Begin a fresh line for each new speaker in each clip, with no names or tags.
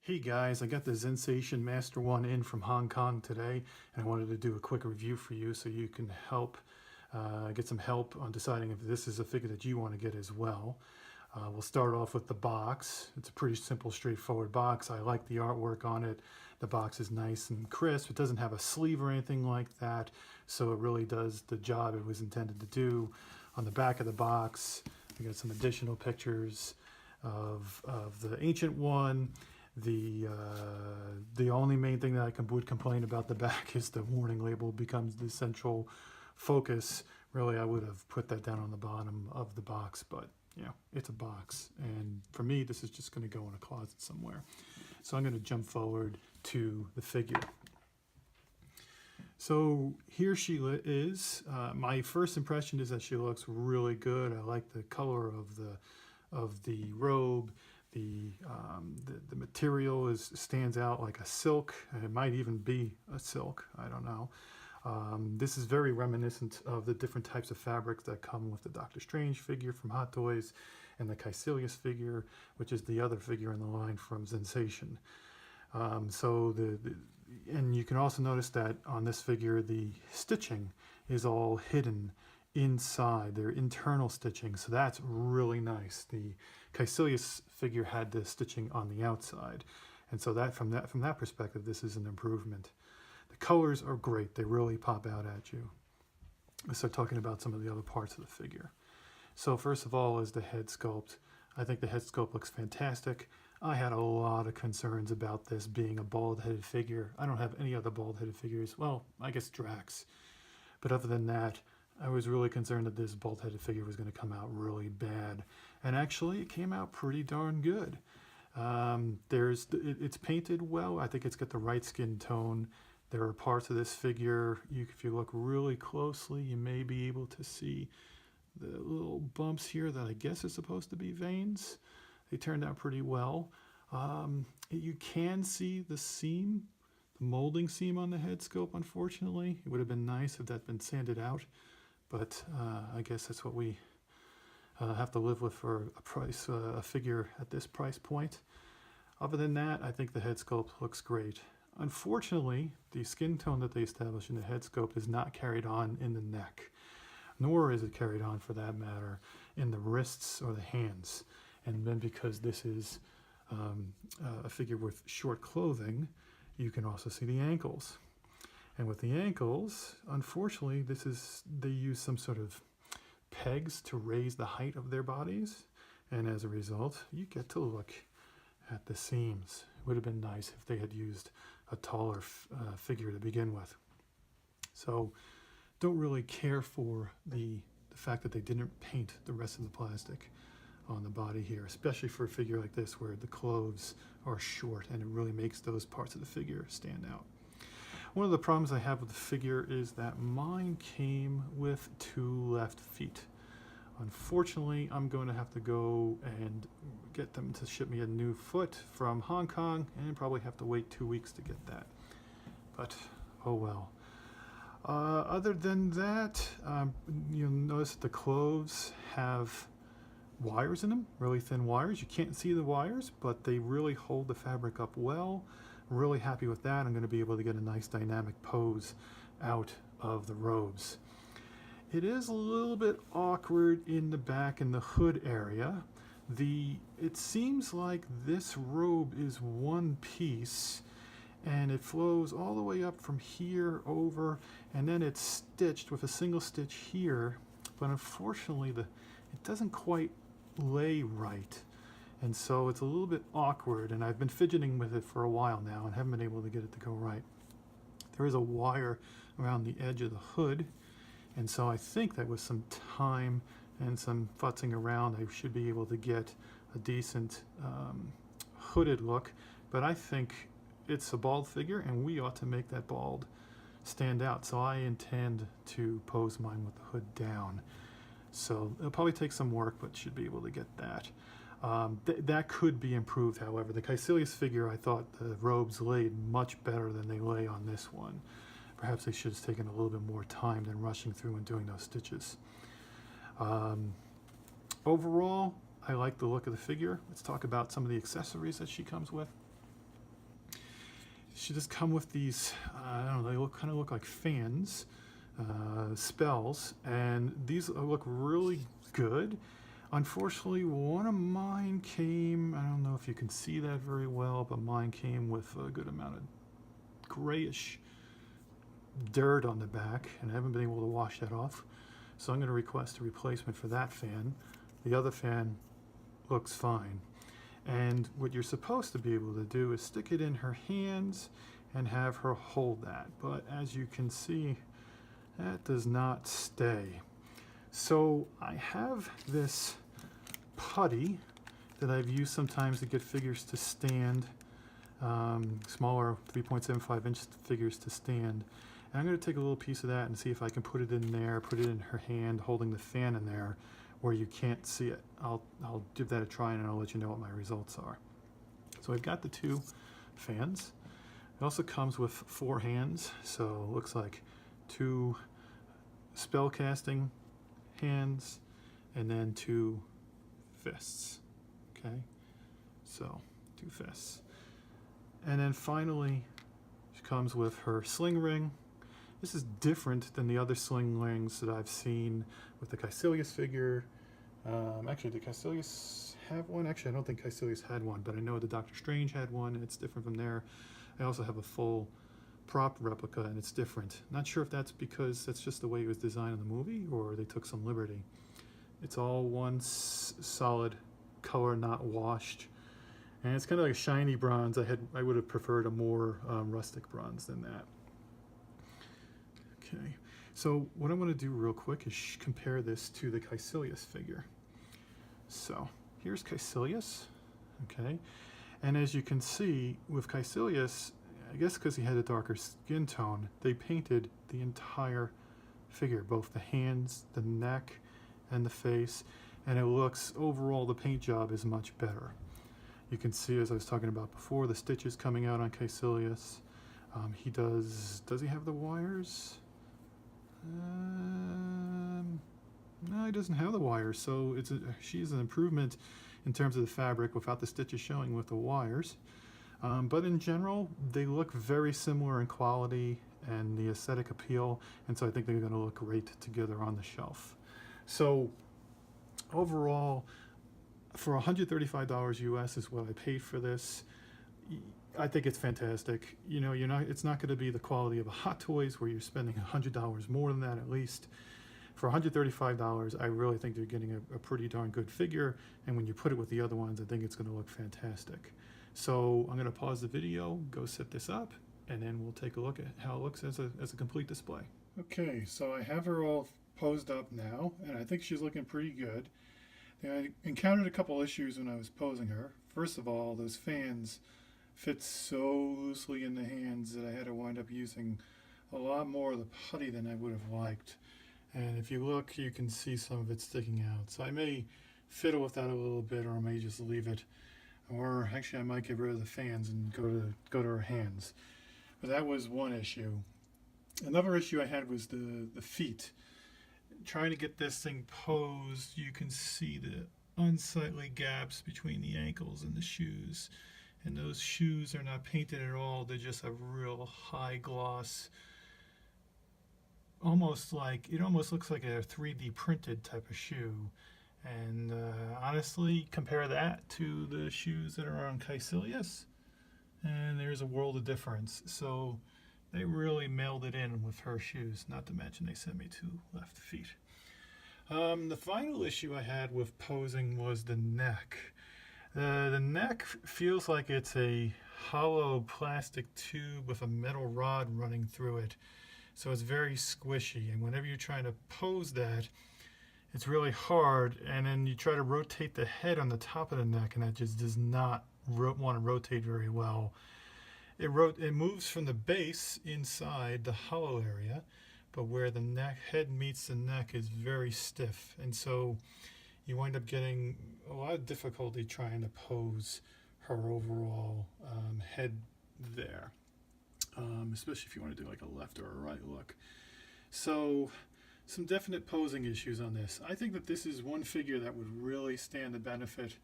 Hey guys, I got the Xensation Master 1 in from Hong Kong today, and I wanted to do a quick review for you so you can get some help on deciding if this is a figure that you want to get as well. We'll start off with the box. It's a pretty simple, straightforward box. I like the artwork on it. The box is nice and crisp. It doesn't have a sleeve or anything like that, so it really does the job it was intended to do. On the back of the box, we got some additional pictures of the ancient one. The only main thing that I would complain about the back is the warning label becomes the central focus. Really, I would have put that down on the bottom of the box, but you know, it's a box, and for me, this is just going to go in a closet somewhere. So I'm going to jump forward to the figure. So here she is. My first impression is that she looks really good. I like the color of the robe. The material stands out like a silk. It might even be a silk, I don't know. This is very reminiscent of the different types of fabrics that come with the Doctor Strange figure from Hot Toys and the Caecilius figure, which is the other figure in the line from Xensation. And you can also notice that on this figure the stitching is all hidden inside, their internal stitching, so that's really nice. The Caecilius figure had the stitching on the outside, and so from that perspective, this is an improvement. The colors are great; they really pop out at you. Let's start talking about some of the other parts of the figure. So first of all is the head sculpt. I think the head sculpt looks fantastic. I had a lot of concerns about this being a bald-headed figure. I don't have any other bald-headed figures. Well, I guess Drax, but other than that, I was really concerned that this bald-headed figure was going to come out really bad, and actually it came out pretty darn good. It's painted well. I think it's got the right skin tone. There are parts of this figure, if you look really closely, you may be able to see the little bumps here that I guess are supposed to be veins. They turned out pretty well. You can see the seam, the molding seam on the head scope, unfortunately. It would have been nice if that had been sanded out. But I guess that's what we have to live with for a figure at this price point. Other than that, I think the head sculpt looks great. Unfortunately, the skin tone that they established in the head sculpt is not carried on in the neck, nor is it carried on, for that matter, in the wrists or the hands. And then because this is a figure with short clothing, you can also see the ankles. And with the ankles, unfortunately, they use some sort of pegs to raise the height of their bodies. And as a result, you get to look at the seams. It would have been nice if they had used a taller figure to begin with. So don't really care for the fact that they didn't paint the rest of the plastic on the body here, especially for a figure like this where the clothes are short and it really makes those parts of the figure stand out. One of the problems I have with the figure is that mine came with 2 left feet. Unfortunately, I'm going to have to go and get them to ship me a new foot from Hong Kong and probably have to wait 2 weeks to get that. But, oh well. Other than that, you'll notice that the clothes have wires in them, really thin wires. You can't see the wires, but they really hold the fabric up well. Really happy with that. I'm going to be able to get a nice dynamic pose out of the robes. It is a little bit awkward in the back in the hood area. It seems like this robe is one piece and it flows all the way up from here over, and then it's stitched with a single stitch here, but unfortunately it doesn't quite lay right. And so it's a little bit awkward, and I've been fidgeting with it for a while now and haven't been able to get it to go right. There is a wire around the edge of the hood, and so I think that with some time and some futzing around, I should be able to get a decent hooded look. But I think it's a bald figure, and we ought to make that bald stand out. So I intend to pose mine with the hood down. So it'll probably take some work, but should be able to get that. That could be improved, however. The Caecilius figure, I thought the robes laid much better than they lay on this one. Perhaps they should have taken a little bit more time than rushing through and doing those stitches. Overall, I like the look of the figure. Let's talk about some of the accessories that she comes with. she does come with these, I don't know, they kind of look like fans, spells, and these look really good. Unfortunately, one of mine came, I don't know if you can see that very well, but mine came with a good amount of grayish dirt on the back, and I haven't been able to wash that off. So I'm going to request a replacement for that fan. The other fan looks fine. And what you're supposed to be able to do is stick it in her hands and have her hold that. But as you can see, that does not stay. So I have this putty that I've used sometimes to get figures to stand, smaller 3.75 inch figures to stand. And I'm going to take a little piece of that and see if I can put it in there, put it in her hand, holding the fan in there where you can't see it. I'll give that a try and I'll let you know what my results are. So I've got the two fans. It also comes with 4 hands, so it looks like 2 spell casting hands and then 2 fists. Okay, so 2 fists. And then finally, she comes with her sling ring. This is different than the other sling rings that I've seen with the Caecilius figure. Actually, did Caecilius have one? Actually, I don't think Caecilius had one, but I know the Doctor Strange had one, and it's different from there. I also have a full prop replica, and it's different. Not sure if that's because that's just the way it was designed in the movie, or they took some liberty. It's all one solid color, not washed. And it's kind of like a shiny bronze. I would have preferred a more rustic bronze than that. Okay, so what I want to do real quick is compare this to the Caecilius figure. So here's Caecilius, okay? And as you can see, with Caecilius, I guess because he had a darker skin tone, they painted the entire figure, both the hands, the neck, and the face, and it looks, overall, the paint job is much better. You can see, as I was talking about before, the stitches coming out on Caecilius. Does he have the wires? No, he doesn't have the wires, so she's an improvement in terms of the fabric without the stitches showing with the wires. But in general, they look very similar in quality and the aesthetic appeal, and so I think they're going to look great together on the shelf. So overall, for $135 US is what I paid for this. I think it's fantastic. You know, it's not going to be the quality of a Hot Toys where you're spending $100 more than that at least. For $135, I really think they're getting a pretty darn good figure, and when you put it with the other ones, I think it's going to look fantastic. So I'm going to pause the video, go set this up, and then we'll take a look at how it looks as a complete display. Okay, so I have her all posed up now, and I think she's looking pretty good. I encountered a couple issues when I was posing her. First of all, those fans fit so loosely in the hands that I had to wind up using a lot more of the putty than I would have liked. And if you look, you can see some of it sticking out. So I may fiddle with that a little bit, or I may just leave it. Or actually I might get rid of the fans and go to her hands. But that was one issue. Another issue I had was the feet. Trying to get this thing posed, you can see the unsightly gaps between the ankles and the shoes. And those shoes are not painted at all. They're just a real high gloss, it almost looks like a 3D printed type of shoe. And honestly, compare that to the shoes that are on Caecilius, and there's a world of difference. So they really mailed it in with her shoes, not to mention they sent me 2 left feet. The final issue I had with posing was the neck. The neck feels like it's a hollow plastic tube with a metal rod running through it. So it's very squishy, and whenever you're trying to pose that, it's really hard, and then you try to rotate the head on the top of the neck, and that just does not want to rotate very well. It moves from the base inside the hollow area, but where the head meets the neck is very stiff, and so you wind up getting a lot of difficulty trying to pose her overall head there, especially if you want to do like a left or a right look. So some definite posing issues on this. I think that this is one figure that would really stand to benefit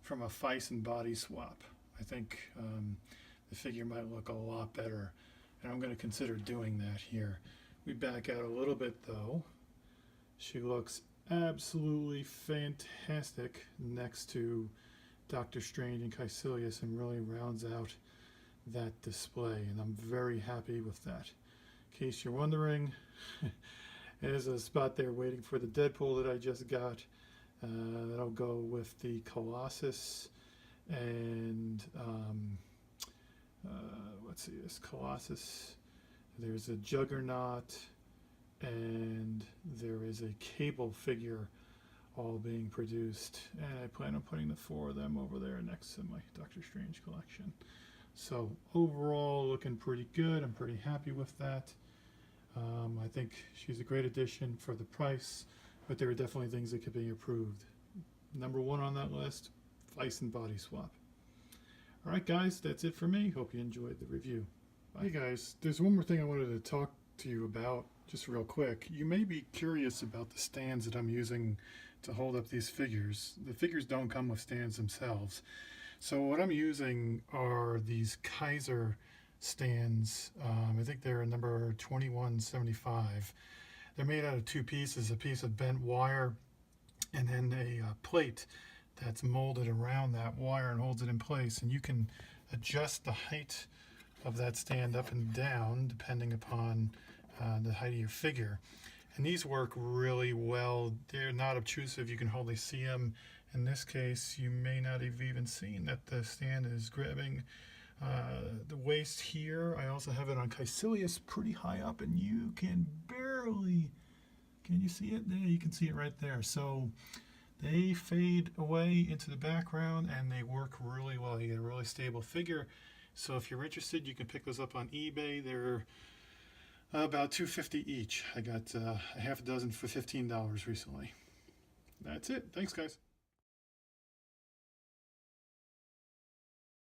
from a Feist and body swap. I think the figure might look a lot better. And I'm going to consider doing that here. We back out a little bit though. She looks absolutely fantastic next to Doctor Strange and Caecilius and really rounds out that display, and I'm very happy with that. In case you're wondering, there's a spot there waiting for the Deadpool that I just got. That'll go with the Colossus and let's see, this Colossus. There's a Juggernaut and there is a Cable figure all being produced, and I plan on putting the 4 of them over there next to my Doctor Strange collection. So overall, looking pretty good. I'm pretty happy with that. I think she's a great addition for the price, but there are definitely things that could be improved. Number 1 on that list, Vice and Body Swap. All right, guys, that's it for me. Hope you enjoyed the review. Bye. Hey, guys, there's one more thing I wanted to talk to you about, just real quick. You may be curious about the stands that I'm using to hold up these figures. The figures don't come with stands themselves. So what I'm using are these Kaiser stands. I think they're number 2175. They're made out of 2 pieces, a piece of bent wire and then a plate that's molded around that wire and holds it in place. And you can adjust the height of that stand up and down depending upon the height of your figure. And these work really well. They're not obtrusive. You can hardly see them. In this case, you may not have even seen that the stand is grabbing the waist here. I also have it on Caecilius pretty high up, and you can barely, can you see it? There, you can see it right there. So they fade away into the background, and they work really well. You get a really stable figure. So if you're interested, you can pick those up on eBay. They're about $2.50 each. I got a half a dozen for $15 recently. That's it. Thanks, guys.